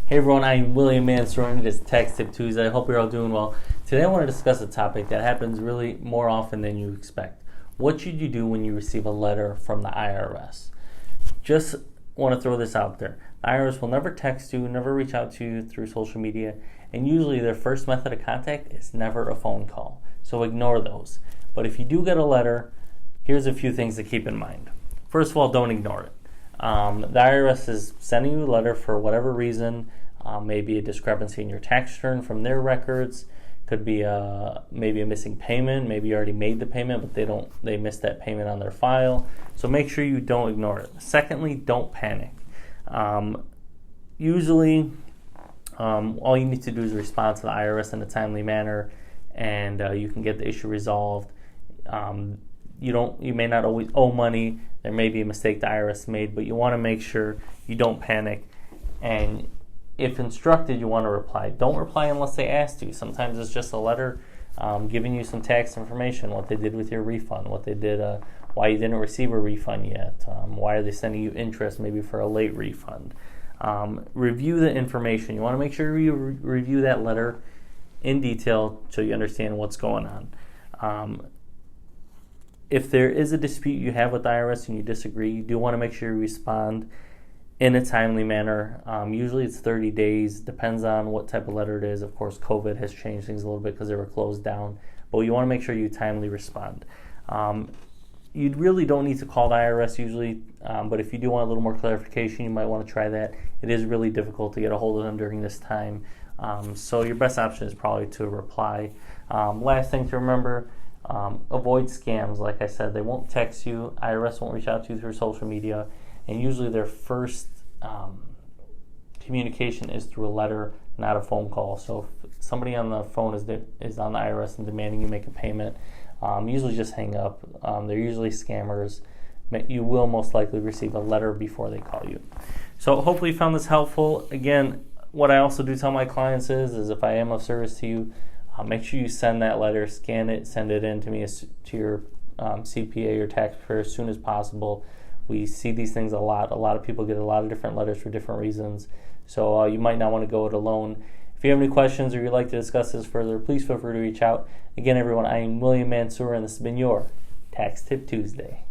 Hey everyone, I'm William Mansour and it is Tax Tip Tuesday. I hope you're all doing well. Today I want to discuss a topic that happens really more often than you expect. What should you do when you receive a letter from the IRS? Just want to throw this out there. The IRS will never text you, never reach out to you through social media, and usually their first method of contact is never a phone call. So ignore those. But if you do get a letter, here's a few things to keep in mind. First of all, don't ignore it. The IRS is sending you a letter for whatever reason, maybe a discrepancy in your tax return from their records, could be maybe a missing payment, maybe you already made the payment but they missed that payment on their file. So make sure you don't ignore it. Secondly, don't panic. Usually all you need to do is respond to the IRS in a timely manner and you can get the issue resolved. You may not always owe money. There may be a mistake the IRS made, but you want to make sure you don't panic. And if instructed, you want to reply. Don't reply unless they ask you. Sometimes it's just a letter giving you some tax information, what they did with your refund, what they did, why you didn't receive a refund yet, why are they sending you interest maybe for a late refund. Review the information. You want to make sure you review that letter in detail so you understand what's going on. If there is a dispute you have with the IRS and you disagree, you do want to make sure you respond in a timely manner. Usually it's 30 days, depends on what type of letter it is. Of course, COVID has changed things a little bit because they were closed down, but you want to make sure you timely respond. You really don't need to call the IRS usually, but if you do want a little more clarification, you might want to try that. It is really difficult to get a hold of them during this time, so your best option is probably to reply. Last thing to remember, avoid scams. Like I said, they won't text you. IRS won't reach out to you through social media, and usually their first communication is through a letter, not a phone call. So if somebody on the phone is on the IRS and demanding you make a payment, usually just hang up. They're usually scammers. You will most likely receive a letter before they call you. So hopefully you found this helpful. Again, what I also do tell my clients is if I am of service to you, make sure you send that letter, scan it, send it in to me to your CPA or tax preparer as soon as possible. We see these things a lot. A lot of people get a lot of different letters for different reasons. So you might not want to go it alone. If you have any questions or you'd like to discuss this further, please feel free to reach out. Again, everyone, I am William Mansour, and this has been your Tax Tip Tuesday.